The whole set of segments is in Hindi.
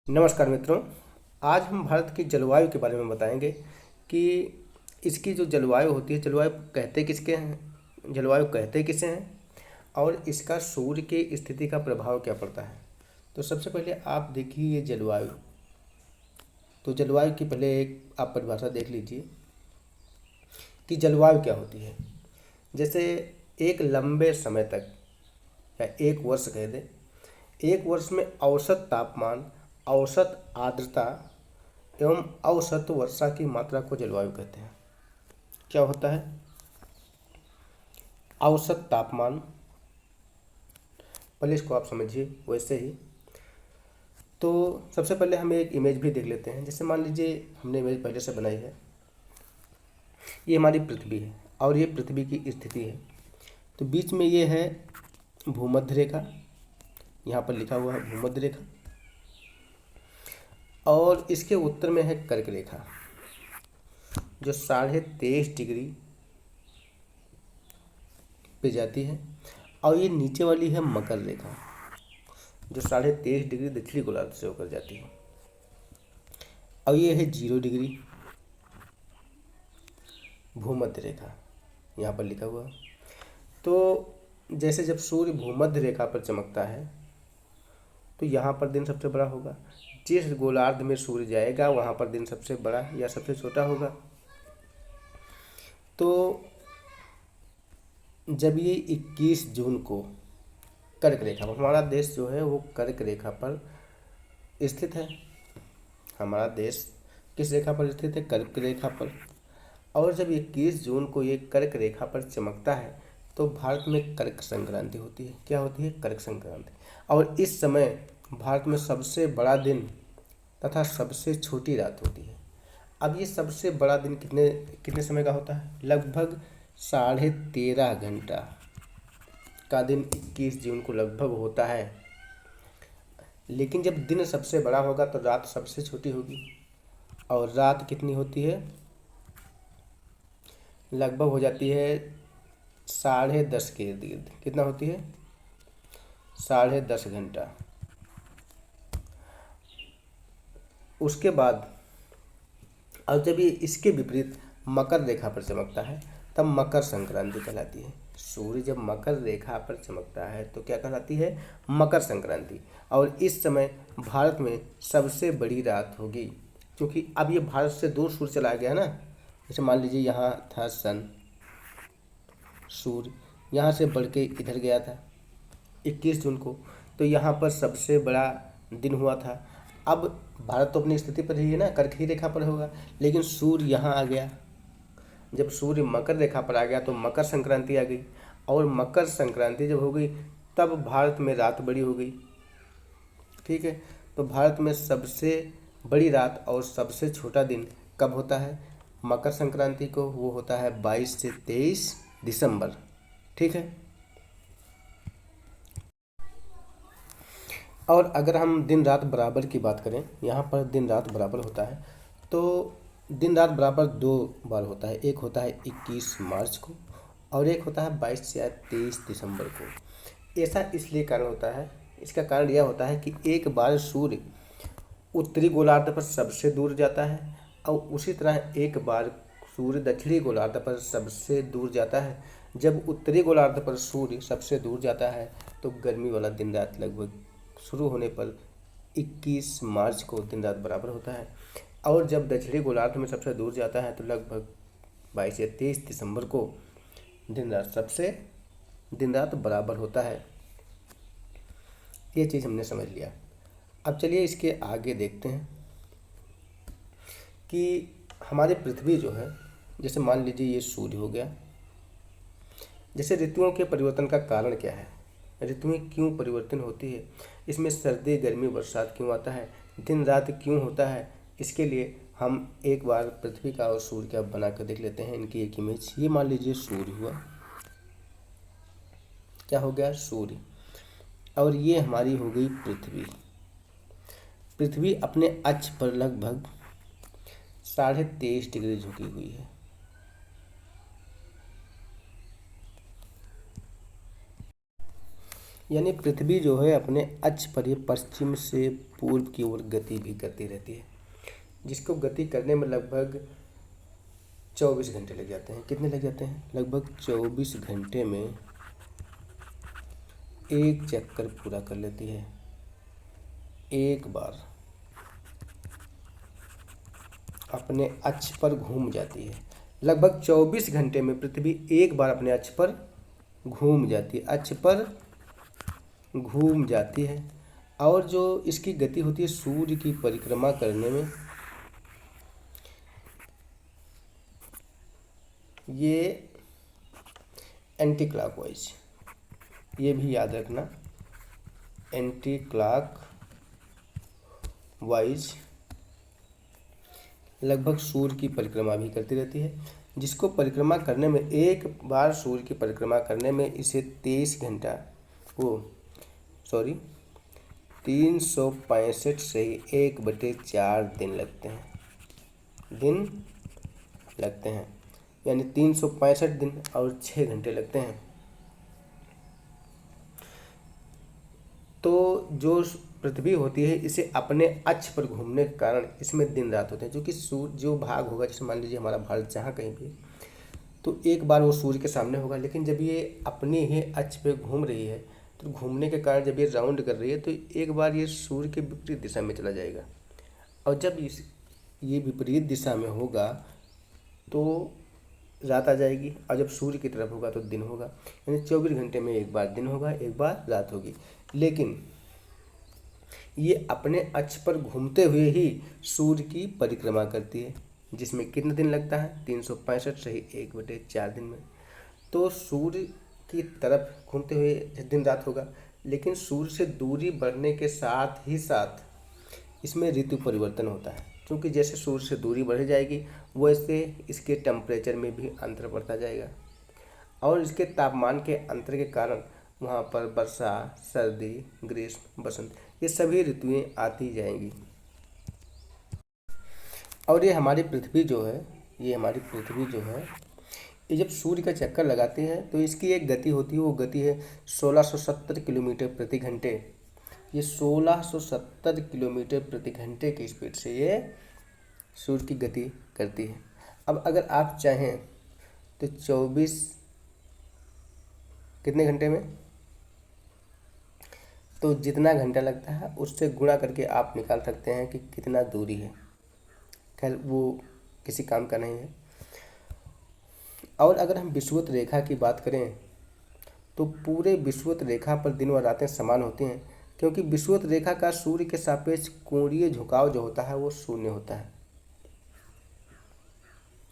नमस्कार मित्रों। आज हम भारत की जलवायु के बारे में बताएंगे कि इसकी जो जलवायु होती है, जलवायु कहते किसे हैं और इसका सूर्य की स्थिति का प्रभाव क्या पड़ता है। तो सबसे पहले आप देखिए ये जलवायु। तो जलवायु की पहले एक आप परिभाषा देख लीजिए कि जलवायु क्या होती है। जैसे एक लंबे समय तक या एक वर्ष कह दें, एक वर्ष में औसत तापमान, औसत आर्द्रता एवं औसत वर्षा की मात्रा को जलवायु कहते हैं। क्या होता है औसत तापमान? पहले इसको आप समझिए। वैसे ही तो सबसे पहले हम एक इमेज भी देख लेते हैं। जैसे मान लीजिए हमने इमेज पहले से बनाई है, ये हमारी पृथ्वी है और ये पृथ्वी की स्थिति है। तो बीच में ये है भूमध्य रेखा, यहाँ पर लिखा हुआ है भूमध्य रेखा, और इसके उत्तर में है कर्क रेखा जो 23.5 डिग्री पे जाती है, और ये नीचे वाली है मकर रेखा जो 23.5 डिग्री दक्षिणी गोलार्ध से होकर जाती है, और ये है 0 डिग्री भूमध्य रेखा, यहाँ पर लिखा हुआ। तो जैसे जब सूर्य भूमध्य रेखा पर चमकता है तो यहाँ पर दिन सबसे बड़ा होगा। जिस गोलार्ध में सूर्य जाएगा वहाँ पर दिन सबसे बड़ा या सबसे छोटा होगा। तो जब ये 21 जून को कर्क रेखा पर, हमारा देश जो है वो कर्क रेखा पर स्थित है। हमारा देश किस रेखा पर स्थित है? कर्क रेखा पर। और जब 21 जून को ये कर्क रेखा पर चमकता है तो भारत में कर्क संक्रांति होती है। क्या होती है? कर्क संक्रांति। और इस समय भारत में सबसे बड़ा दिन तथा सबसे छोटी रात होती है। अब ये सबसे बड़ा दिन कितने कितने समय का होता है? लगभग 13.5 घंटा का दिन 21 जून को लगभग होता है। लेकिन जब दिन सबसे बड़ा होगा तो रात सबसे छोटी होगी, और रात कितनी होती है? लगभग हो जाती है 10:30 के इर्द गिर्द। कितना होती है? 10:30 घंटा। उसके बाद और जब ये इसके विपरीत मकर रेखा पर चमकता है तब मकर संक्रांति कहलाती है। सूर्य जब मकर रेखा पर चमकता है तो क्या कहलाती है? मकर संक्रांति। और इस समय भारत में सबसे बड़ी रात होगी, क्योंकि अब ये भारत से दूर सूर्य चला गया ना। जैसे मान लीजिए यहाँ था सन, सूर्य यहाँ से बढ़ के इधर गया था 21 जून को, तो यहाँ पर सबसे बड़ा दिन हुआ था। अब भारत तो अपनी स्थिति पर ही है ना, कर्क ही रेखा पर होगा, लेकिन सूर्य यहाँ आ गया। जब सूर्य मकर रेखा पर आ गया तो मकर संक्रांति आ गई, और मकर संक्रांति जब हो गई तब भारत में रात बड़ी हो गई। ठीक है, तो भारत में सबसे बड़ी रात और सबसे छोटा दिन कब होता है? मकर संक्रांति को। वो होता है 22 से 23 दिसंबर। ठीक है। और अगर हम दिन रात बराबर की बात करें, यहाँ पर दिन रात बराबर होता है, तो दिन रात बराबर 2 बार होता है। एक होता है 21 मार्च को और एक होता है 22 या 23 दिसंबर को। ऐसा इसलिए कारण होता है, इसका कारण यह होता है कि एक बार सूर्य उत्तरी गोलार्ध पर सबसे दूर जाता है, और उसी तरह एक बार सूर्य दक्षिणी गोलार्ध पर सबसे दूर जाता है। जब उत्तरी गोलार्ध पर सूर्य सबसे दूर जाता है तो गर्मी वाला दिन रात लगभग शुरू होने पर 21 मार्च को दिन रात बराबर होता है, और जब दक्षिणी गोलार्ध में सबसे दूर जाता है तो लगभग 22 या 23 दिसंबर को दिन रात बराबर होता है। ये चीज़ हमने समझ लिया। अब चलिए इसके आगे देखते हैं कि हमारी पृथ्वी जो है, जैसे मान लीजिए ये सूर्य हो गया। जैसे ऋतुओं के परिवर्तन का कारण क्या है? ऋतुएं क्यों परिवर्तन होती है? इसमें सर्दी गर्मी बरसात क्यों आता है? दिन रात क्यों होता है? इसके लिए हम एक बार पृथ्वी का और सूर्य का बना कर देख लेते हैं। इनकी एक इमेज। ये मान लीजिए सूर्य हुआ। क्या हो गया? सूर्य। और ये हमारी हो गई पृथ्वी। पृथ्वी अपने अक्ष पर लगभग 23.5 डिग्री झुकी हुई है। यानी पृथ्वी जो है अपने अक्ष पर ही पश्चिम से पूर्व की ओर गति भी करती रहती है, जिसको गति करने में लगभग 24 घंटे लग जाते हैं। कितने लग जाते हैं? लगभग 24 घंटे में एक चक्कर पूरा कर लेती है। एक बार अपने अक्ष पर घूम जाती है। लगभग 24 घंटे में पृथ्वी एक बार अपने अक्ष पर घूम जाती है, अक्ष पर घूम जाती है। और जो इसकी गति होती है सूर्य की परिक्रमा करने में, ये एंटी क्लॉकवाइज, ये भी याद रखना, एंटी क्लॉक वाइज लगभग सूर्य की परिक्रमा भी करती रहती है, जिसको परिक्रमा करने में, एक बार सूर्य की परिक्रमा करने में इसे 365 से 1/4 दिन लगते हैं। यानी 365 दिन और 6 घंटे लगते हैं। तो जो पृथ्वी होती है इसे अपने अक्ष पर घूमने के कारण इसमें दिन रात होते हैं, जो कि सूर्य जो भाग होगा, जैसे मान लीजिए हमारा भारत जहाँ कहीं भी, तो एक बार वो सूर्य के सामने होगा, लेकिन जब ये अपने ही अक्ष पे घूम रही है तो घूमने के कारण जब ये राउंड कर रही है तो एक बार ये सूर्य के विपरीत दिशा में चला जाएगा, और जब ये विपरीत दिशा में होगा तो रात आ जाएगी, और जब सूर्य की तरफ होगा तो दिन होगा। यानी 24 घंटे में एक बार दिन होगा, एक बार रात होगी। लेकिन ये अपने अक्ष पर घूमते हुए ही सूर्य की परिक्रमा करती है, जिसमें कितने दिन लगता है? 365 से 1/4 दिन में। तो सूर्य की तरफ घूमते हुए दिन रात होगा, लेकिन सूर्य से दूरी बढ़ने के साथ ही साथ इसमें ऋतु परिवर्तन होता है, क्योंकि जैसे सूर्य से दूरी बढ़ जाएगी वैसे इसके टेम्परेचर में भी अंतर बढ़ता जाएगा, और इसके तापमान के अंतर के कारण वहाँ पर वर्षा, सर्दी, ग्रीष्म, बसंत, ये सभी ऋतुएं आती जाएंगी। और ये हमारी पृथ्वी जो है, ये जब सूर्य का चक्कर लगाती है तो इसकी एक गति होती है, वो गति है 1670 किलोमीटर प्रति घंटे। ये 1670 किलोमीटर प्रति घंटे की स्पीड से ये सूर्य की गति करती है। अब अगर आप चाहें तो 24 कितने घंटे में, तो जितना घंटा लगता है उससे गुणा करके आप निकाल सकते हैं कि कितना दूरी है। खैर वो किसी काम का नहीं है। और अगर हम विषुवत रेखा की बात करें तो पूरे विषुवत रेखा पर दिन और रातें समान होती हैं, क्योंकि विषुवत रेखा का सूर्य के सापेक्ष कोणीय झुकाव जो होता है वो शून्य होता है।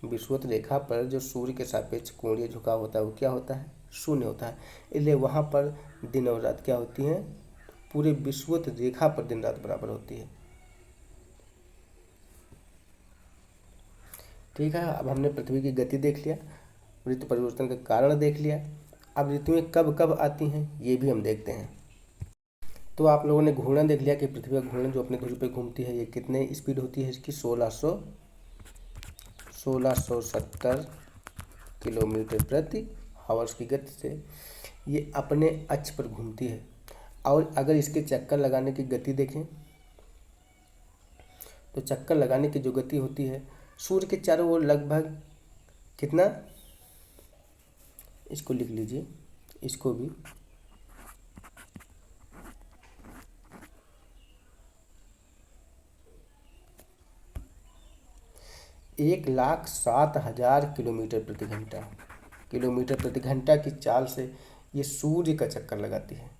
विषुवत रेखा पर जो सूर्य के सापेक्ष कोणीय झुकाव होता है वो क्या होता है? शून्य होता है। इसलिए वहाँ पर दिन और रात क्या होती हैं? पूरे विषुवत रेखा पर दिन रात बराबर होती है। ठीक है, अब हमने पृथ्वी की गति देख लिया, ऋतु परिवर्तन का कारण देख लिया। अब ऋतुएं कब कब आती हैं ये भी हम देखते हैं। तो आप लोगों ने घूर्णन देख लिया कि पृथ्वी का घूर्णन जो अपने धुरी पर घूमती है ये कितने स्पीड होती है इसकी? 1670 किलोमीटर प्रति आवर्स की गति से ये अपने अक्ष पर घूमती है। और अगर इसके चक्कर लगाने की गति देखें तो चक्कर लगाने की जो गति होती है सूर्य के चारों ओर लगभग कितना, इसको लिख लीजिए, इसको भी 1,07,000 किलोमीटर प्रति घंटा की चाल से ये सूर्य का चक्कर लगाती है।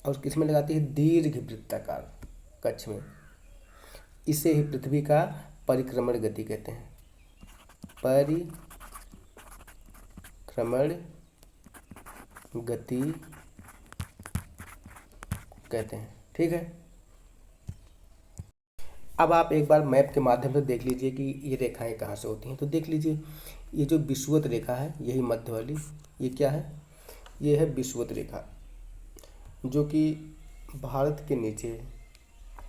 और किसमें लगाती है? दीर्घ वृत्ताकार कक्ष में। इसे ही पृथ्वी का परिक्रमण गति कहते हैं, परिक्रमण गति कहते हैं। ठीक है, अब आप एक बार मैप के माध्यम से देख लीजिए कि ये रेखाएं कहाँ से होती हैं। तो देख लीजिए, ये जो विषुवत रेखा है यही मध्य वाली, ये क्या है? ये है विषुवत रेखा, जो कि भारत के नीचे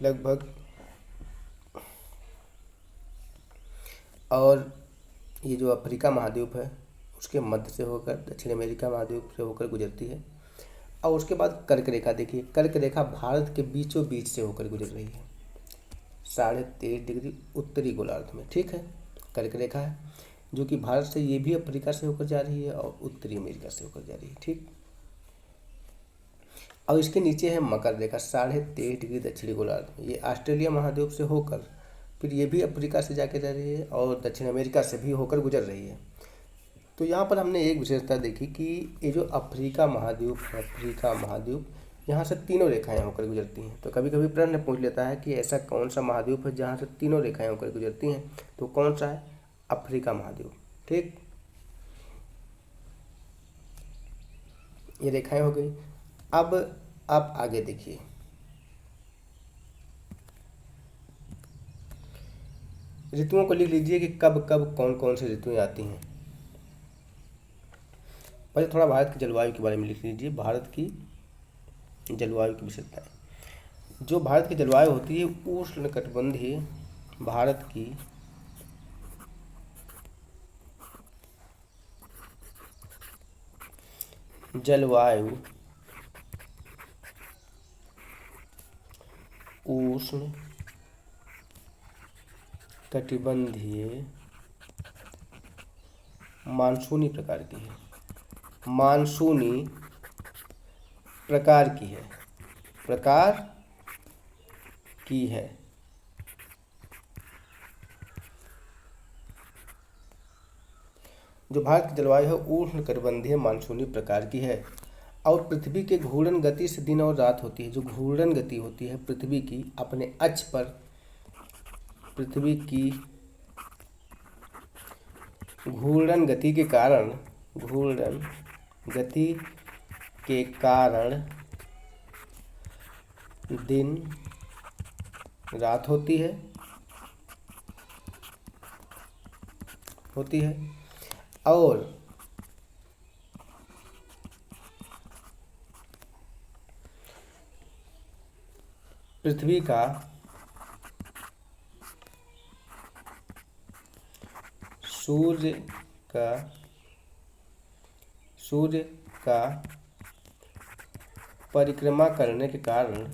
लगभग, और ये जो अफ्रीका महाद्वीप है उसके मध्य से होकर दक्षिण अमेरिका महाद्वीप से होकर गुजरती है। और उसके बाद कर्क रेखा देखिए, कर्क रेखा भारत के बीचों बीच से होकर गुजर रही है 23.5 डिग्री उत्तरी गोलार्ध में, ठीक है। कर्क रेखा है जो कि भारत से, ये भी अफ्रीका से होकर जा रही है और उत्तरी अमेरिका से होकर जा रही है, ठीक। और इसके नीचे है मकर रेखा 23.5 डिग्री दक्षिणी गोलार्ध में, ये ऑस्ट्रेलिया महाद्वीप से होकर फिर ये भी अफ्रीका से जाके रह रही है और दक्षिण अमेरिका से भी होकर गुजर रही है। तो यहाँ पर हमने एक विशेषता देखी कि ये जो अफ्रीका महाद्वीप है, अफ्रीका महाद्वीप, यहाँ से तीनों रेखाएं होकर गुजरती हैं। तो कभी कभी प्रश्न पूछ लेता है कि ऐसा कौन सा महाद्वीप है जहाँ से तीनों रेखाएं होकर गुजरती हैं, तो कौन सा है? अफ्रीका महाद्वीप, ठीक। ये रेखाएं हो गई। अब आप आगे देखिए, ऋतुओं को लिख लीजिए कि कब कब कौन कौन सी ऋतुएं आती हैं। पहले थोड़ा भारत की जलवायु के बारे में लिख लीजिए, भारत की जलवायु की विशेषताएं। जो भारत की जलवायु होती है उष्णकटिबंधीय, भारत की जलवायु उष्ण कटिबंधीय मानसूनी प्रकार की है, मानसूनी प्रकार की है, प्रकार की है। जो भारत की जलवायु है उष्ण कटिबंधीय मानसूनी प्रकार की है और पृथ्वी के घूर्णन गति से दिन और रात होती है। जो घूर्णन गति होती है पृथ्वी की अपने अक्ष पर, पृथ्वी की घूर्णन गति के कारण, घूर्णन गति के कारण दिन रात होती है और पृथ्वी का सूर्य का परिक्रमा करने के कारण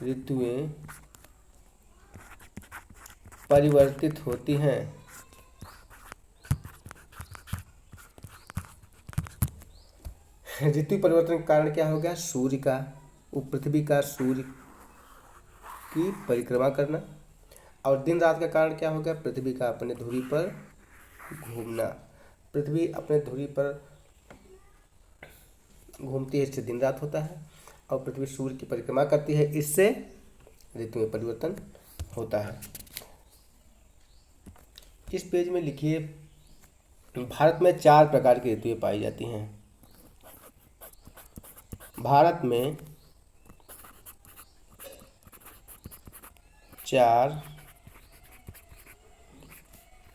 ऋतुएं परिवर्तित होती हैं। ऋतु परिवर्तन का कारण क्या हो गया? सूर्य का, पृथ्वी का सूर्य की परिक्रमा करना। और दिन रात का कारण क्या हो गया? पृथ्वी का अपने धुरी पर घूमना। पृथ्वी अपने धुरी पर घूमती है, इससे दिन रात होता है और पृथ्वी सूर्य की परिक्रमा करती है, इससे ऋतु में परिवर्तन होता है। इस पेज में लिखिए, भारत में 4 प्रकार की ऋतुएं पाई जाती हैं। भारत में 4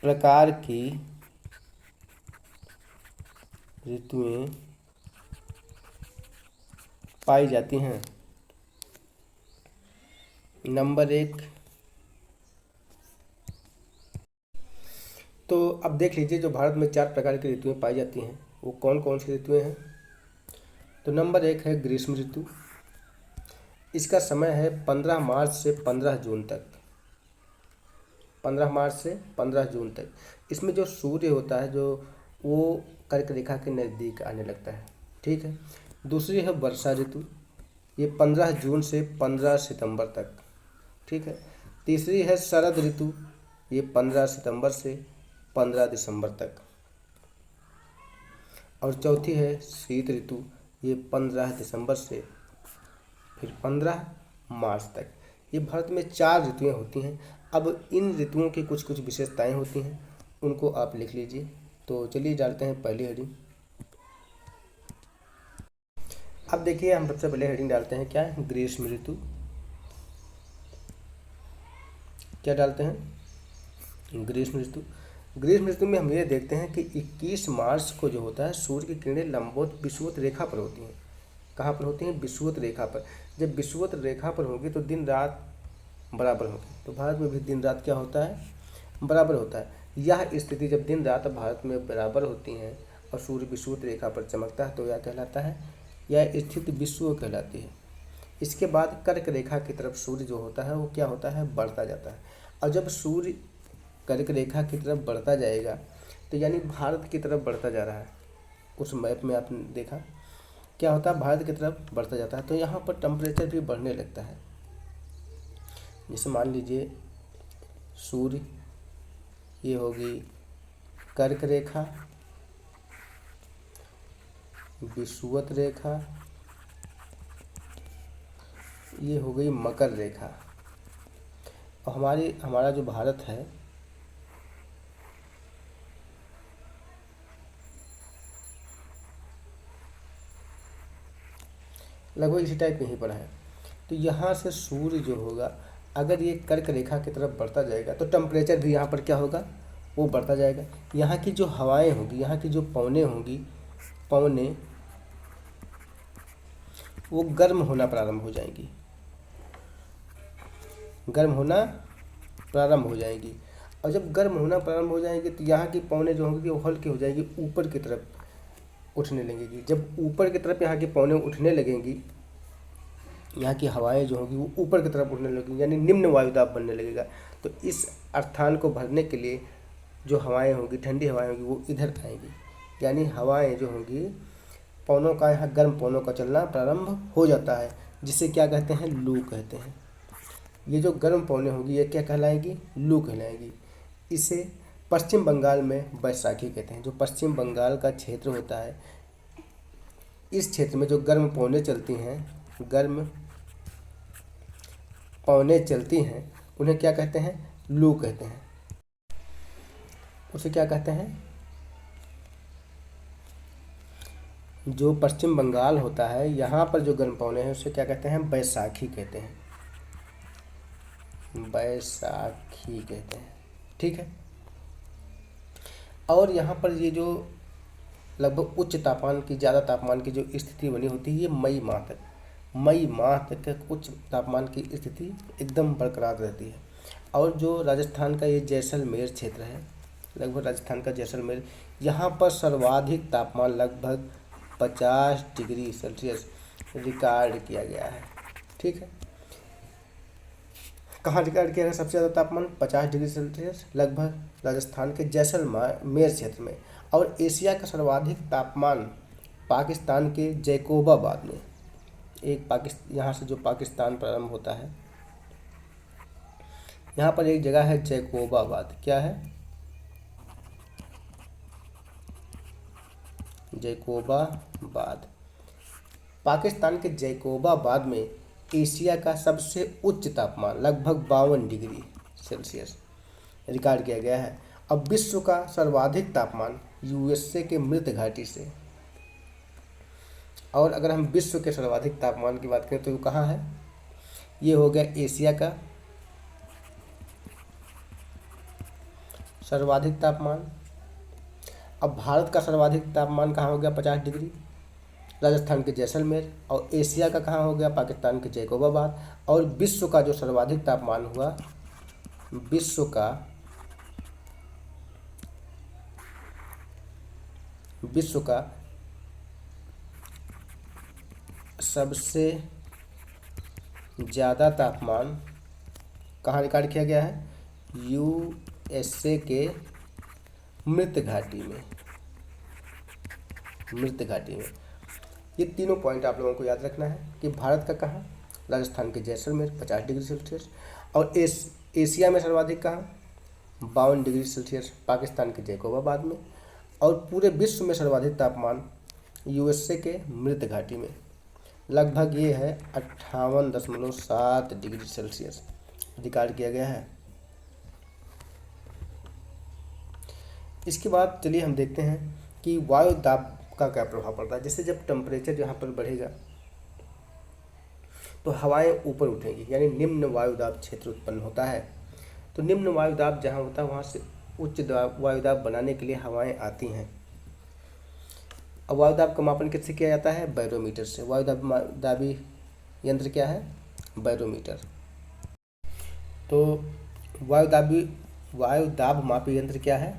प्रकार की ऋतुएं पाई जाती हैं। नंबर 1, तो अब देख लीजिए जो भारत में 4 प्रकार की ऋतुएं पाई जाती हैं वो कौन कौन सी ऋतुएं हैं। तो नंबर 1 है ग्रीष्म ऋतु। इसका समय है 15 मार्च से 15 जून तक। 15 मार्च से 15 जून तक। इसमें जो सूर्य होता है जो वो कर्क रेखा के नज़दीक आने लगता है, ठीक है। दूसरी है वर्षा ऋतु, ये 15 जून से 15 सितंबर तक, ठीक है। तीसरी है शरद ऋतु, ये 15 सितंबर से 15 दिसंबर तक। और चौथी है शीत ऋतु, ये 15 दिसंबर से फिर 15 मार्च तक। ये भारत में 4 ऋतुएं होती हैं। अब इन ऋतुओं की कुछ कुछ विशेषताएं होती हैं, उनको आप लिख लीजिए। तो चलिए डालते हैं पहली हेडिंग। अब देखिए हम सबसे पहले हेडिंग डालते हैं, क्या है? ग्रीष्म ऋतु। क्या डालते हैं? ग्रीष्म ऋतु। ग्रीष्म ऋतु में हम ये देखते हैं कि 21 मार्च को जो होता है सूर्य की किरणें लंबवत विषुवत रेखा पर होती हैं। कहाँ पर होती हैं? विषुवत रेखा पर। जब विषुवत रेखा पर होगी तो दिन रात बराबर होंगे। तो भारत में भी दिन रात क्या होता है, बराबर होता है। यह स्थिति जब दिन रात भारत में बराबर होती हैं और सूर्य विषुवत रेखा पर चमकता है तो यह कहलाता है, यह स्थिति विषुव कहलाती है। इसके बाद कर्क रेखा की तरफ सूर्य जो होता है वो क्या होता है, बढ़ता जाता है। और जब सूर्य कर्क रेखा की तरफ बढ़ता जाएगा तो यानी भारत की तरफ बढ़ता जा रहा है। उस मैप में आपने देखा क्या होता है, भारत की तरफ बढ़ता जाता है। तो यहाँ पर टेम्परेचर भी बढ़ने लगता है। जैसे मान लीजिए सूर्य, ये होगी कर्क रेखा, विषुवत रेखा, ये हो गई मकर रेखा। और हमारा जो भारत है लगभग इसी टाइप में ही पड़ा है। तो यहाँ से सूर्य जो होगा, अगर ये कर्क रेखा की तरफ बढ़ता जाएगा तो टेम्परेचर भी यहाँ पर क्या होगा, वो बढ़ता जाएगा। यहाँ की जो हवाएं होंगी, यहाँ की जो पवनें होंगी, पवनें वो गर्म होना प्रारंभ हो जाएंगी, गर्म होना प्रारंभ हो जाएंगी। और जब गर्म होना प्रारंभ हो जाएंगी तो यहाँ की पवनें जो होंगी वो हल्की हो जाएगी, ऊपर की तरफ उठने लगेगी। जब ऊपर की तरफ यहाँ की पवनें उठने लगेंगी, यहाँ की हवाएं जो होंगी वो ऊपर की तरफ उठने लगेंगी, यानी निम्न वायुदाब बनने लगेगा। तो इस स्थान को भरने के लिए जो हवाएं होंगी, ठंडी हवाएं होंगी, वो इधर आएंगी। यानी हवाएं जो होंगी, पवनों का यहाँ गर्म पवनों का चलना प्रारंभ हो जाता है, जिसे क्या कहते हैं, लू कहते हैं। ये जो गर्म पवनें होंगी ये क्या कहलाएगी, लू कहलाएगी। इसे पश्चिम बंगाल में बैसाखी कहते हैं। जो पश्चिम बंगाल का क्षेत्र होता है, इस क्षेत्र में जो गर्म पवनें चलती हैं, गर्म पवनें चलती हैं, उन्हें क्या कहते हैं, लू कहते हैं। उसे क्या कहते हैं, जो पश्चिम बंगाल होता है यहाँ पर जो गर्म पवनें हैं उसे क्या कहते हैं, बैसाखी कहते हैं, बैसाखी कहते हैं। ठीक है। और यहाँ पर ये जो लगभग उच्च तापमान की, ज़्यादा तापमान की जो स्थिति बनी होती है, ये मई माह तक उच्च तापमान की स्थिति एकदम बरकरार रहती है। और जो राजस्थान का ये जैसलमेर क्षेत्र है, लगभग राजस्थान का जैसलमेर, यहाँ पर सर्वाधिक तापमान लगभग 50 डिग्री सेल्सियस रिकॉर्ड किया गया है। ठीक है। कहाँ रिकॉर्ड किया गया सबसे ज़्यादा तापमान, 50 डिग्री सेल्सियस, लगभग राजस्थान के जैसलमेर क्षेत्र में। और एशिया का सर्वाधिक तापमान पाकिस्तान के जैकोबाबाद में, एक यहाँ से जो पाकिस्तान प्रारंभ होता है, यहाँ पर एक जगह है जैकोबाबाद। क्या है, जैकोबाबाद। पाकिस्तान के जैकोबाबाद में एशिया का सबसे उच्च तापमान लगभग 52 डिग्री सेल्सियस रिकॉर्ड किया गया है। अब विश्व का सर्वाधिक तापमान यूएसए के मृत घाटी से। और अगर हम विश्व के सर्वाधिक तापमान की बात करें तो वो कहाँ है, ये हो गया एशिया का सर्वाधिक तापमान। अब भारत का सर्वाधिक तापमान कहाँ हो गया, 50 डिग्री, राजस्थान के जैसलमेर। और एशिया का कहाँ हो गया, पाकिस्तान के जैकोबाबाद। और विश्व का जो सर्वाधिक तापमान हुआ, विश्व का सबसे ज़्यादा तापमान कहाँ रिकॉर्ड किया गया है, यूएसए के मृत घाटी में, मृत घाटी में। ये तीनों पॉइंट आप लोगों को याद रखना है कि भारत का कहाँ, राजस्थान के जैसलमेर 50 डिग्री सेल्सियस। और एशिया में सर्वाधिक कहाँ, 52 डिग्री सेल्सियस, पाकिस्तान के जैकोबाबाद में। और पूरे विश्व में सर्वाधिक तापमान यूएसए के मृत घाटी में, लगभग ये है 58.7 डिग्री सेल्सियस रिकॉर्ड किया गया है। इसके बाद चलिए हम देखते हैं कि वायु दाब का क्या प्रभाव पड़ता है। जैसे जब टेम्परेचर यहाँ पर बढ़ेगा तो हवाएं ऊपर उठेंगी, यानी निम्न वायुदाब क्षेत्र उत्पन्न होता है। तो निम्न वायुदाब जहाँ होता है वहाँ से उच्च वायुदाब बनाने के लिए हवाएं आती हैं। अब वायुदाब का मापन किससे किया जाता है, बैरोमीटर से। वायुदाबी यंत्र क्या है, बैरोमीटर। तो वायुदाबी वायु दाब मापी यंत्र क्या है?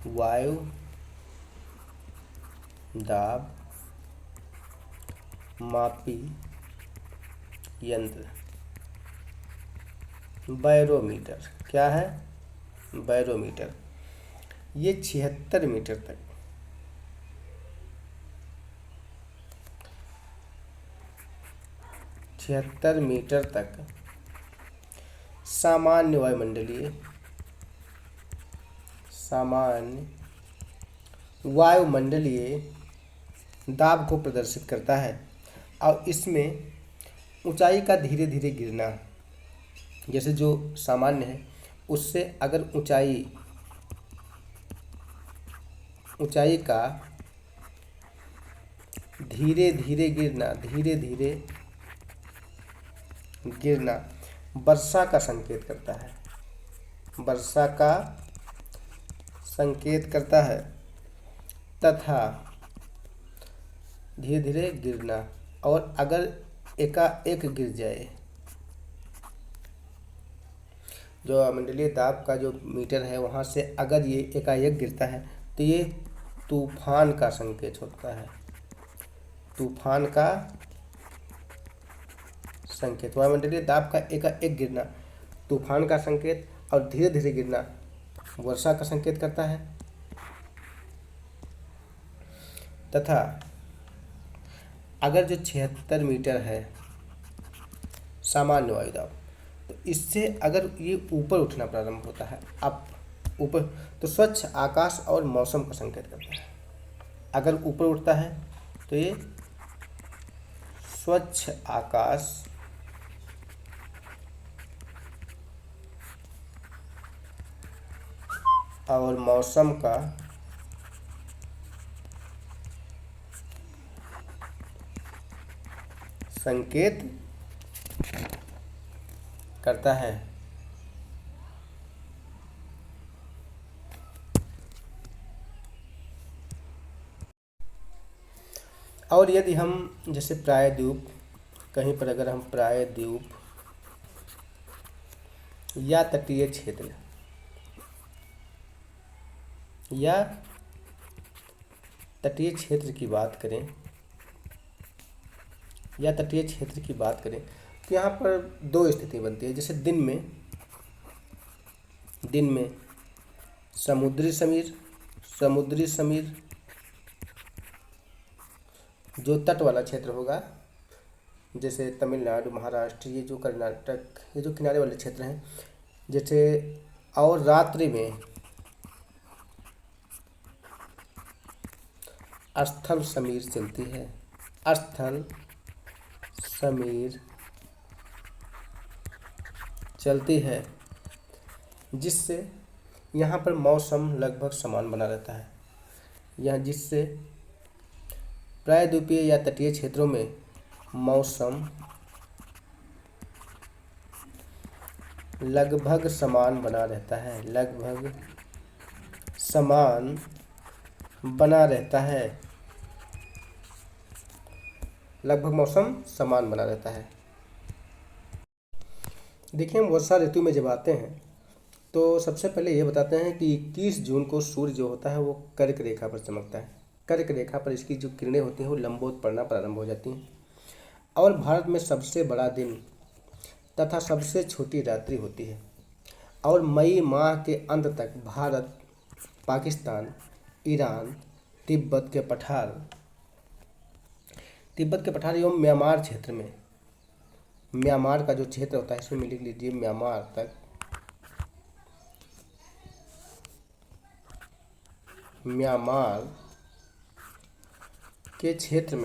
वायु दाब मापी यंत्र बैरोमीटर। क्या है? बैरोमीटर। ये 76 मीटर तक 76 मीटर तक सामान्य वायुमंडलीय दाब को प्रदर्शित करता है और इसमें ऊंचाई का धीरे धीरे गिरना, जैसे जो सामान्य है उससे अगर ऊंचाई का धीरे धीरे गिरना वर्षा का संकेत करता है। वर्षा का संकेत करता है तथा धीरे धीरे गिरना, और अगर एकाएक गिर जाए, जो मंडलीय दाब का जो मीटर है वहाँ से अगर ये एकाएक गिरता है तो ये तूफान का संकेत होता है। तूफान का संकेत, वायुमंडलीय दाब का एकाएक गिरना तूफान का संकेत और धीरे धीरे गिरना वर्षा का संकेत करता है। तथा अगर जो 76 मीटर है सामान्य वायुदाब, तो इससे अगर ये ऊपर उठना प्रारंभ होता है अब ऊपर, तो स्वच्छ आकाश और मौसम का संकेत करता है। अगर ऊपर उठता है तो ये स्वच्छ आकाश और मौसम का संकेत करता है। और यदि हम जैसे प्रायद्वीप, कहीं पर अगर हम प्रायद्वीप या तटीय क्षेत्र की बात करें तो यहाँ पर दो स्थिति बनती है। जैसे दिन में समुद्री समीर जो तट वाला क्षेत्र होगा, जैसे तमिलनाडु, महाराष्ट्र, ये जो कर्नाटक, ये जो किनारे वाले क्षेत्र हैं, जैसे, और रात्रि में स्थल समीर चलती है। स्थल समीर चलती है जिससे यहाँ पर मौसम लगभग समान बना रहता है। जिससे प्रायद्वीपीय या तटीय क्षेत्रों में मौसम लगभग समान बना रहता है। लगभग मौसम समान बना रहता है। देखिए, हम वर्षा ऋतु में जब आते हैं तो सबसे पहले ये बताते हैं कि 21 जून को सूर्य जो होता है वो कर्क रेखा पर चमकता है। कर्क रेखा पर इसकी जो किरणें होती हैं वो लंबवत पड़ना प्रारंभ हो जाती हैं और भारत में सबसे बड़ा दिन तथा सबसे छोटी रात्रि होती है। और मई माह के अंत तक भारत, पाकिस्तान, ईरान, तिब्बत के पठार एवं म्यांमार क्षेत्र में, म्यांमार का जो क्षेत्र होता है इसमें लिख लीजिए म्यांमार तक, म्यांमार के क्षेत्र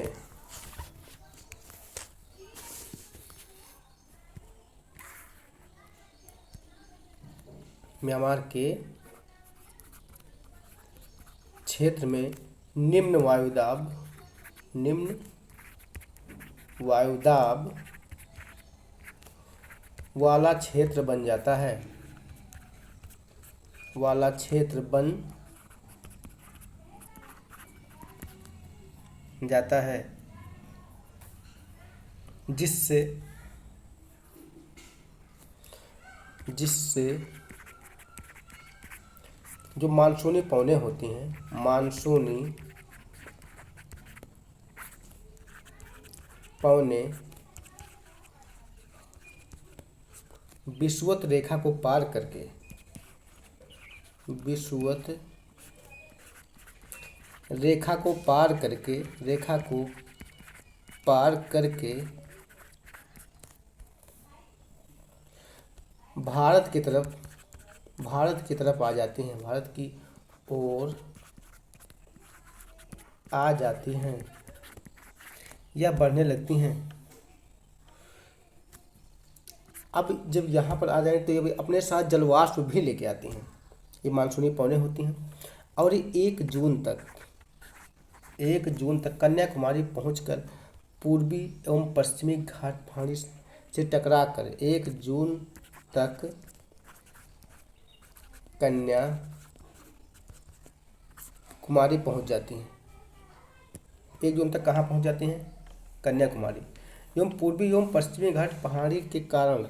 में निम्न वायुदाब वाला क्षेत्र बन जाता है, जिससे जिससे जो मानसूनी पवनें होती हैं, मानसूनी पवनें विषुवत रेखा को पार करके, विषुवत रेखा को पार करके, रेखा को पार करके भारत की तरफ आ जाती हैं, भारत की ओर आ जाती हैं या बढ़ने लगती हैं। अब जब यहाँ पर आ जाए तो ये अपने साथ जलवाष्प भी लेके आती हैं। ये मानसूनी पवनें होती हैं और ये 1 जून तक कन्याकुमारी पहुंचकर पूर्वी एवं पश्चिमी घाट पहाड़ी से टकराकर 1 जून तक कन्याकुमारी पहुंच जाती हैं। 1 जून तक कहाँ पहुंच जाती हैं? कन्याकुमारी। एवं पूर्वी एवं पश्चिमी घाट पहाड़ी के कारण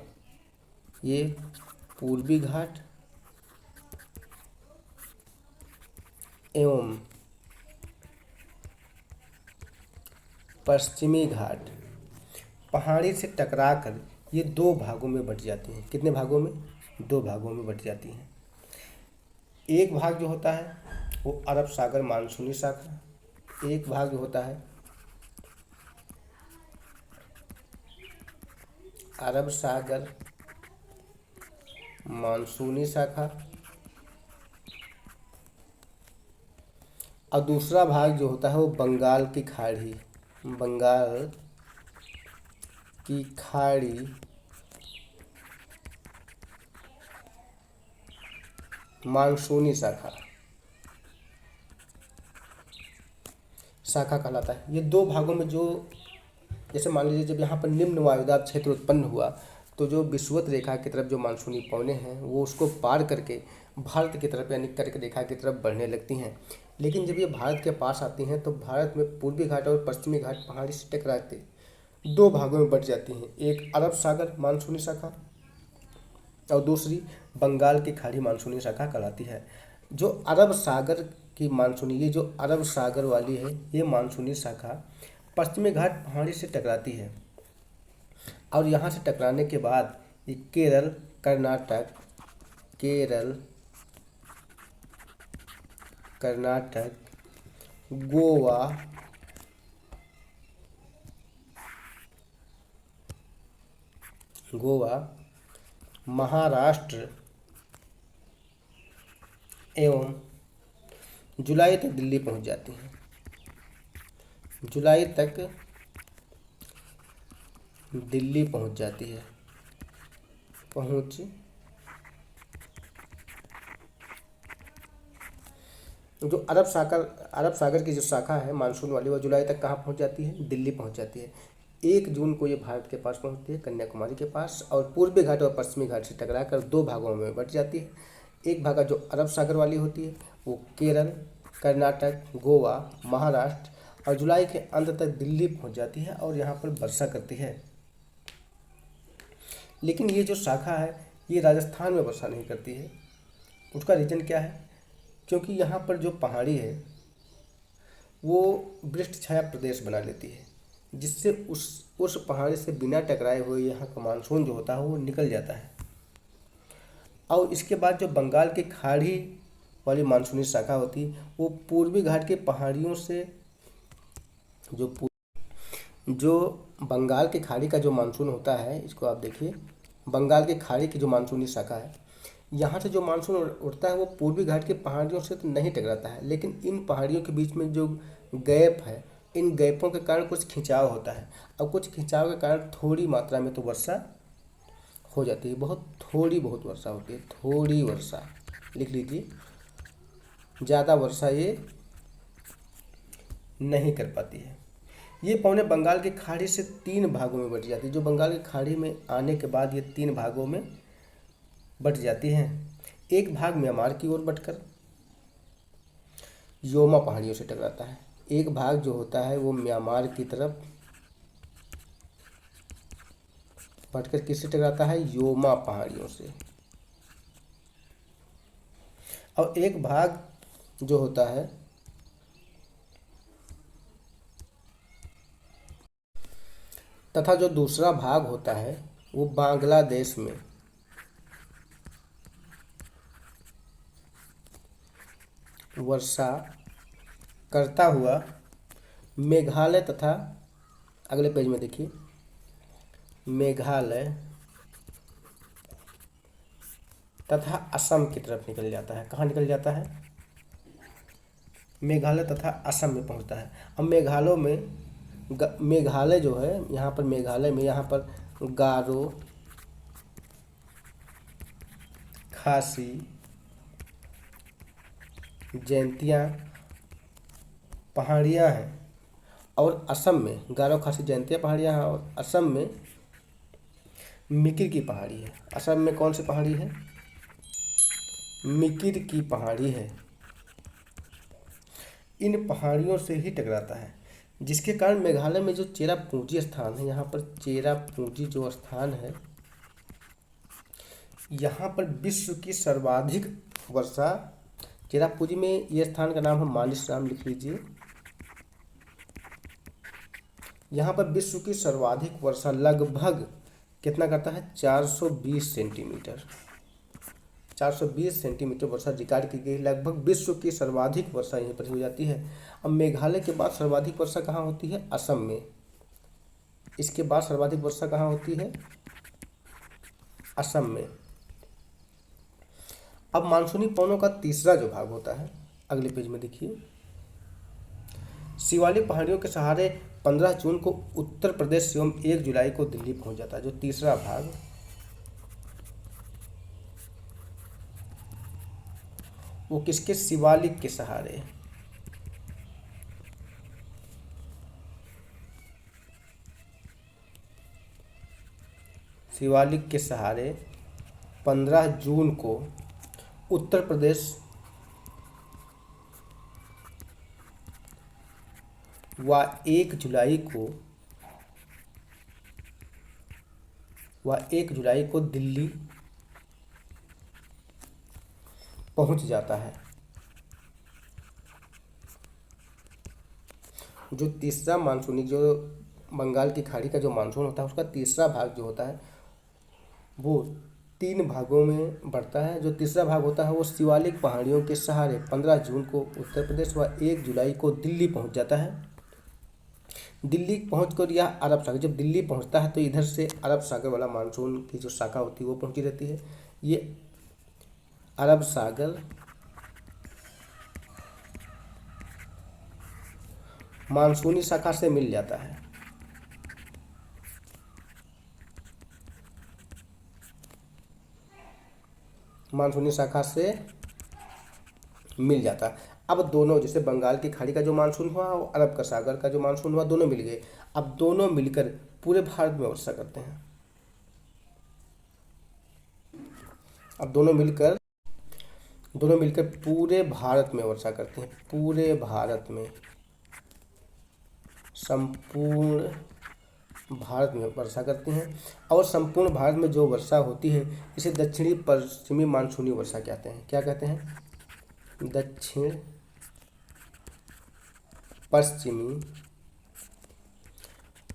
ये पूर्वी घाट एवं पश्चिमी घाट पहाड़ी से टकराकर ये 2 भागों में बट जाती हैं। कितने भागों में? 2 भागों में बट जाती हैं। एक भाग जो होता है वो अरब सागर मानसूनी शाखा, एक भाग जो होता है अरब सागर मानसूनी शाखा, और दूसरा भाग जो होता है वो बंगाल की खाड़ी, बंगाल की खाड़ी मानसूनी शाखा कहलाता है। ये 2 भागों में जो, जैसे मान लीजिए जब यहाँ पर निम्न वायुदाब क्षेत्र उत्पन्न हुआ तो जो विषुवत रेखा की तरफ जो मानसूनी पवनें हैं वो उसको पार करके भारत की तरफ यानी कर्क रेखा की तरफ बढ़ने लगती हैं। लेकिन जब ये भारत के पास आती हैं तो भारत में पूर्वी घाट और पश्चिमी घाट पहाड़ी से टकरा के 2 भागों में बट जाती हैं। एक अरब सागर मानसूनी शाखा और दूसरी बंगाल की खाड़ी मानसूनी शाखा कहलाती है। जो अरब सागर की मानसूनी, ये जो अरब सागर वाली है ये मानसूनी शाखा पश्चिमी घाट पहाड़ी से टकराती है और यहाँ से टकराने के बाद ये केरल, कर्नाटक, गोवा, महाराष्ट्र एवं जुलाई तक दिल्ली पहुंच जाती हैं। जुलाई तक दिल्ली पहुंच जाती है, जो अरब सागर की जो शाखा है मानसून वाली वो जुलाई तक कहाँ पहुंच जाती है? दिल्ली पहुंच जाती है। 1 जून को ये भारत के पास पहुंचती है, कन्याकुमारी के पास, और पूर्वी घाट और पश्चिमी घाट से टकराकर 2 भागों में बट जाती है। एक भाग जो अरब सागर वाली होती है वो केरल, कर्नाटक, गोवा, महाराष्ट्र और जुलाई के अंत तक दिल्ली पहुंच जाती है और यहाँ पर वर्षा करती है। लेकिन ये जो शाखा है ये राजस्थान में वर्षा नहीं करती है। उसका रीज़न क्या है? क्योंकि यहाँ पर जो पहाड़ी है वो वृक्ष छाया प्रदेश बना लेती है, जिससे उस पहाड़ी से बिना टकराए हुए यहाँ का मानसून जो होता है वो निकल जाता है। और इसके बाद जो बंगाल की खाड़ी वाली मानसूनी शाखा होती है वो पूर्वी घाट की पहाड़ियों से जो बंगाल की खाड़ी का जो मानसून होता है, इसको आप देखिए, बंगाल की खाड़ी की जो मानसूनी शाखा है यहाँ से जो मानसून उड़ता है वो पूर्वी घाट की पहाड़ियों से तो नहीं टकराता है, लेकिन इन पहाड़ियों के बीच में जो गैप है, इन गैपों के कारण कुछ खिंचाव होता है और कुछ खिंचाव के कारण थोड़ी मात्रा में तो वर्षा हो जाती है। बहुत वर्षा होती है, थोड़ी वर्षा लिख लीजिए, ज़्यादा वर्षा ये नहीं कर पाती है। ये पवनें बंगाल की खाड़ी से 3 भागों में बट जाती है। जो बंगाल की खाड़ी में आने के बाद ये 3 भागों में बट जाती हैं। एक भाग म्यांमार की ओर बटकर योमा पहाड़ियों से टकराता है, एक भाग जो होता है वो म्यांमार की तरफ बटकर किससे टकराता है? योमा पहाड़ियों से। और एक भाग जो होता है तथा जो दूसरा भाग होता है वो बांग्लादेश में वर्षा करता हुआ मेघालय तथा, अगले पेज में देखिए, मेघालय तथा असम की तरफ निकल जाता है। कहाँ निकल जाता है? मेघालय तथा असम में पहुंचता है। अब मेघालय जो है, यहाँ पर मेघालय में यहाँ पर गारो, खासी, जैंतिया पहाड़ियाँ हैं और असम में गारो, खासी, जैंतिया पहाड़ियाँ हैं और असम में मिकिर की पहाड़ी है। असम में कौन सी पहाड़ी है? मिकिर की पहाड़ी है। इन पहाड़ियों से ही टकराता है, जिसके कारण मेघालय में जो चेरापूंजी स्थान है, यहाँ पर चेरापूंजी जो स्थान है, यहाँ पर विश्व की सर्वाधिक वर्षा, चेरापूंजी में ये स्थान का नाम है मालिसराम, लिख लीजिए। यहाँ पर विश्व की सर्वाधिक वर्षा लगभग कितना करता है? 420 सेंटीमीटर। 420 सेंटीमीटर वर्षा रिकॉर्ड की गई। लगभग विश्व की सर्वाधिक वर्षा यहीं पर हो जाती है। अब मेघालय के बाद सर्वाधिक वर्षा कहाँ होती है? असम में। इसके बाद सर्वाधिक वर्षा कहाँ होती है? असम में। अब मानसूनी पवनों का तीसरा जो भाग होता है, अगले पेज में देखिए, शिवालिक पहाड़ियों के सहारे 15 जून को उत्तर प्रदेश एवं 1 जुलाई को दिल्ली पहुंच जाता है। जो तीसरा भाग, वो किसके? शिवालिक के सहारे। शिवालिक के सहारे 15 जून को उत्तर प्रदेश व 1 जुलाई को दिल्ली पहुंच जाता है। जो तीसरा मानसूनी, जो बंगाल की खाड़ी का जो मानसून होता है, उसका तीसरा भाग जो होता है वो 3 भागों में बढ़ता है। जो तीसरा भाग होता है वो शिवालिक पहाड़ियों के सहारे 15 जून को उत्तर प्रदेश व 1 जुलाई को दिल्ली पहुंच जाता है। दिल्ली पहुंचकर यह अरब सागर, जब दिल्ली पहुंचता है तो इधर से अरब सागर वाला मानसून की जो शाखा होती है वो पहुंची रहती है। ये अरब सागर मानसूनी शाखा से मिल जाता है। मानसूनी शाखा से मिल जाता है। अब दोनों, जैसे बंगाल की खाड़ी का जो मानसून हुआ और अरब का सागर का जो मानसून हुआ, दोनों मिल गए। अब दोनों मिलकर पूरे भारत में वर्षा करते हैं। अब दोनों मिलकर पूरे भारत में वर्षा करते हैं। पूरे भारत में, संपूर्ण भारत में वर्षा करते हैं। और संपूर्ण भारत में जो वर्षा होती है इसे दक्षिणी पश्चिमी मानसूनी वर्षा कहते हैं। क्या कहते हैं? दक्षिण पश्चिमी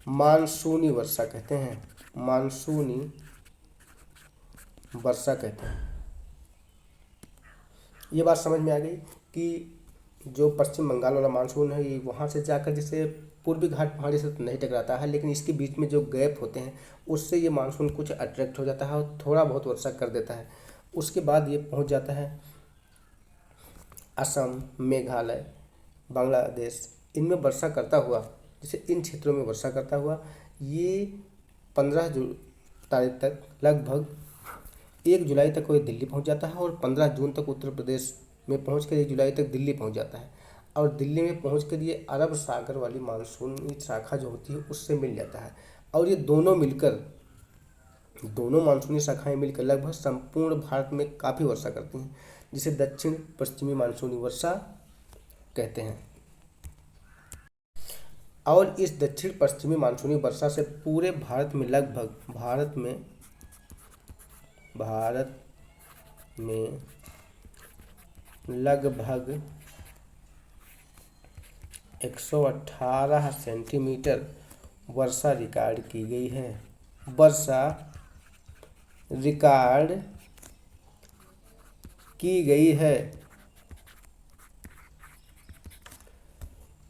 मानसूनी वर्षा कहते हैं। मानसूनी वर्षा कहते हैं। ये बात समझ में आ गई कि जो पश्चिम बंगाल वाला मानसून है ये वहाँ से जाकर, जैसे पूर्वी घाट पहाड़ी से तो नहीं टकराता है, लेकिन इसके बीच में जो गैप होते हैं उससे ये मानसून कुछ अट्रैक्ट हो जाता है और थोड़ा बहुत वर्षा कर देता है। उसके बाद ये पहुँच जाता है असम, मेघालय, बांग्लादेश, इनमें वर्षा करता हुआ, जैसे इन क्षेत्रों में वर्षा करता हुआ ये 15 तारीख तक, लगभग 1 जुलाई तक वो दिल्ली पहुंच जाता है और 15 जून तक उत्तर प्रदेश में पहुँच कर 1 जुलाई तक दिल्ली पहुंच जाता है। और दिल्ली में पहुंच कर ये अरब सागर वाली मानसूनी शाखा जो होती है उससे मिल जाता है। और ये दोनों मानसूनी शाखाएं मिलकर लगभग संपूर्ण भारत में काफ़ी वर्षा करती हैं, जिसे दक्षिण पश्चिमी मानसूनी वर्षा कहते हैं। और इस दक्षिण पश्चिमी मानसूनी वर्षा से पूरे भारत में लगभग, भारत में लगभग 118 सेंटीमीटर वर्षा रिकॉर्ड की गई है। वर्षा रिकॉर्ड की गई है।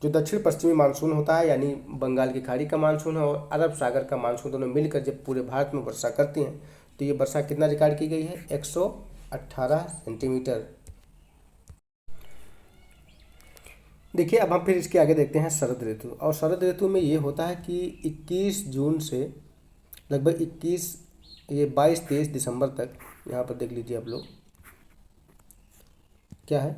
जो दक्षिण पश्चिमी मानसून होता है, यानी बंगाल की खाड़ी का मानसून है और अरब सागर का मानसून, दोनों मिलकर जब पूरे भारत में वर्षा करती हैं तो ये वर्षा कितना रिकॉर्ड की गई है? 118 सेंटीमीटर। देखिए, अब हम फिर इसके आगे देखते हैं शरद ऋतु। और शरद ऋतु में ये होता है कि 21 जून से लगभग 22-23 दिसंबर तक, यहाँ पर देख लीजिए आप लोग, क्या है,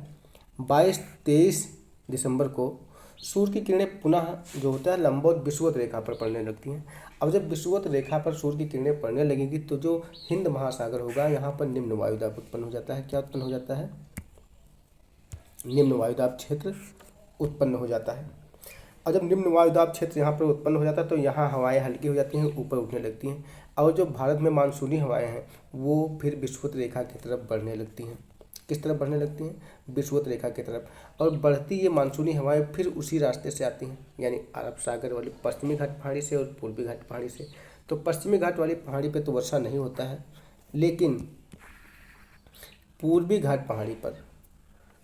22-23 दिसंबर को सूर्य की किरणें पुनः जो होता है लंबवत विषुवत रेखा पर पड़ने लगती हैं। अब जब विषुवत रेखा पर सूर्य की किरणें पड़ने लगेंगी तो जो हिंद महासागर होगा, यहाँ पर निम्न वायुदाब उत्पन्न हो जाता है। क्या उत्पन्न हो जाता है? निम्न वायुदाब क्षेत्र उत्पन्न हो जाता है। और जब निम्न वायुदाब क्षेत्र यहाँ पर उत्पन्न हो जाता है तो यहाँ हवाएं हल्की हो जाती हैं, ऊपर उठने लगती हैं, और जो भारत में मानसूनी हवाएं हैं वो फिर विषुवत रेखा की तरफ बढ़ने लगती हैं। किस तरफ बढ़ने लगती हैं? विषुवत रेखा की तरफ। और बढ़ती ये मानसूनी हवाएं फिर उसी रास्ते से आती हैं, यानी अरब सागर वाली पश्चिमी घाट पहाड़ी से और पूर्वी घाट पहाड़ी से। तो पश्चिमी घाट वाली पहाड़ी पे तो वर्षा नहीं होता है, लेकिन पूर्वी घाट पहाड़ी पर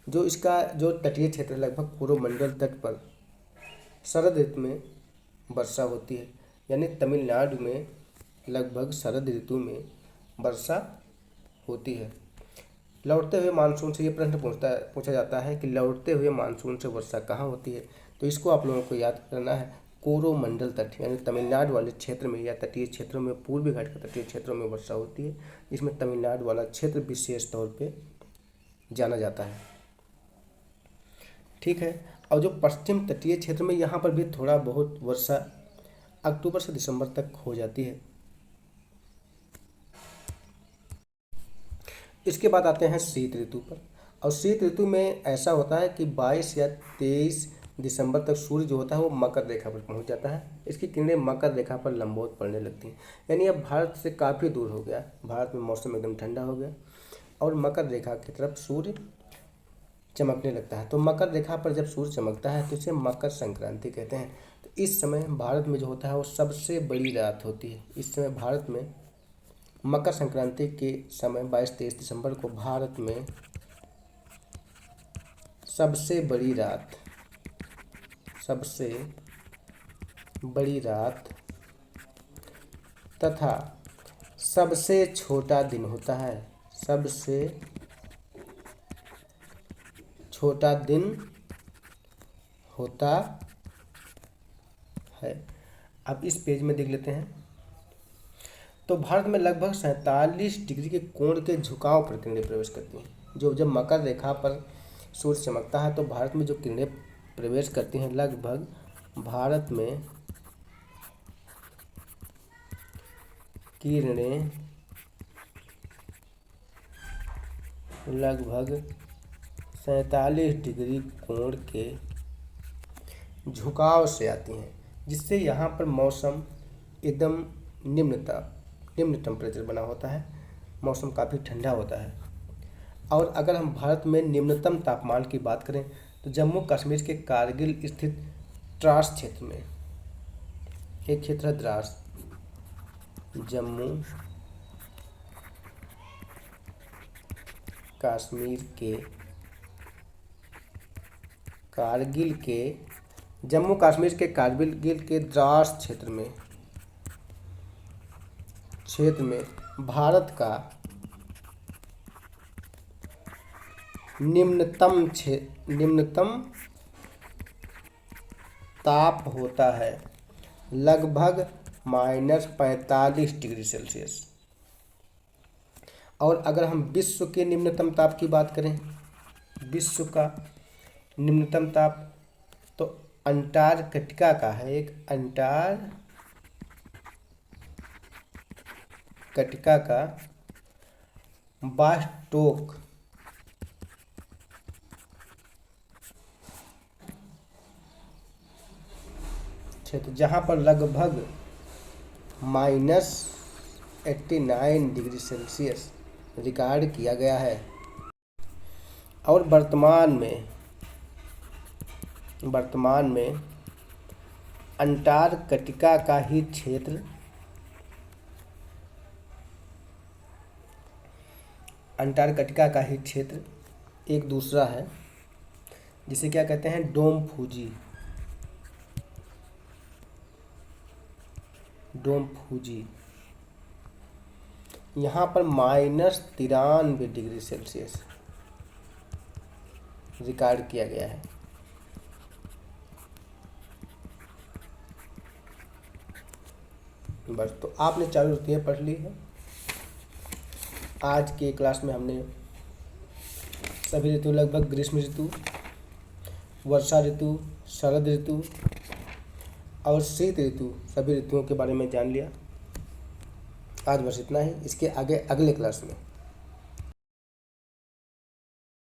जो इसका जो तटीय क्षेत्र लगभग कोरोमंडल तट पर शरद ऋतु में वर्षा होती है। यानी तमिलनाडु में लगभग शरद ऋतु में वर्षा होती है। लौटते हुए मानसून से ये प्रश्न पूछा जाता है कि लौटते हुए मानसून से वर्षा कहाँ होती है? तो इसको आप लोगों को याद करना है, कोरोमंडल तट, यानी तमिलनाडु वाले क्षेत्र में या तटीय क्षेत्रों में, पूर्वी घाट के तटीय क्षेत्रों में वर्षा होती है। इसमें तमिलनाडु वाला क्षेत्र विशेष तौर पे जाना जाता है। ठीक है। और जो पश्चिम तटीय क्षेत्र में, यहाँ पर भी थोड़ा बहुत वर्षा अक्टूबर से दिसंबर तक हो जाती है। इसके बाद आते हैं शीत ऋतु पर। और शीत ऋतु में ऐसा होता है कि 22 या 23 दिसंबर तक सूर्य जो होता है वो मकर रेखा पर पहुंच जाता है। इसकी किरणें मकर रेखा पर लंबवत पड़ने लगती हैं, यानी अब भारत से काफ़ी दूर हो गया, भारत में मौसम एकदम ठंडा हो गया और मकर रेखा की तरफ सूर्य चमकने लगता है। तो मकर रेखा पर जब सूर्य चमकता है तो इसे मकर संक्रांति कहते हैं। तो इस समय भारत में जो होता है वो सबसे बड़ी रात होती है। इस समय भारत में मकर संक्रांति के समय 22-23 दिसंबर को भारत में सबसे बड़ी रात तथा सबसे छोटा दिन होता है। सबसे छोटा दिन होता है। अब इस पेज में देख लेते हैं। तो भारत में लगभग 47 डिग्री के कोण के झुकाव पर किरणें प्रवेश करती हैं। जब मकर रेखा पर सूर्य चमकता है तो भारत में जो किरणें प्रवेश करती हैं, लगभग भारत में किरणें लगभग 47 डिग्री कोण के झुकाव से आती हैं, जिससे यहाँ पर मौसम एकदम निम्न टेम्परेचर बना होता है, मौसम काफ़ी ठंडा होता है। और अगर हम भारत में निम्नतम तापमान की बात करें तो जम्मू कश्मीर के कारगिल स्थित द्रास क्षेत्र में, एक क्षेत्र है द्रास, जम्मू कश्मीर के कारगिल के द्रास क्षेत्र में भारत का निम्नतम ताप होता है लगभग -45 डिग्री सेल्सियस। और अगर हम विश्व के निम्नतम ताप की बात करें, विश्व का निम्नतम ताप तो अंटार्कटिका का है, एक अंटार्कटिका का बास्टोक क्षेत्र, जहाँ पर लगभग -89 डिग्री सेल्सियस रिकॉर्ड किया गया है। और वर्तमान में अंटार्कटिका का ही क्षेत्र एक दूसरा है, जिसे क्या कहते हैं, डोम फूजी। यहाँ पर -93 डिग्री सेल्सियस रिकॉर्ड किया गया है। बस, तो आपने चारों ऋतुएं पढ़ ली है। आज के क्लास में हमने सभी ऋतु, लगभग ग्रीष्म ऋतु, वर्षा ऋतु, शरद ऋतु और शीत ऋतु, सभी ऋतुओं के बारे में जान लिया। आज बस इतना ही। इसके आगे अगले क्लास में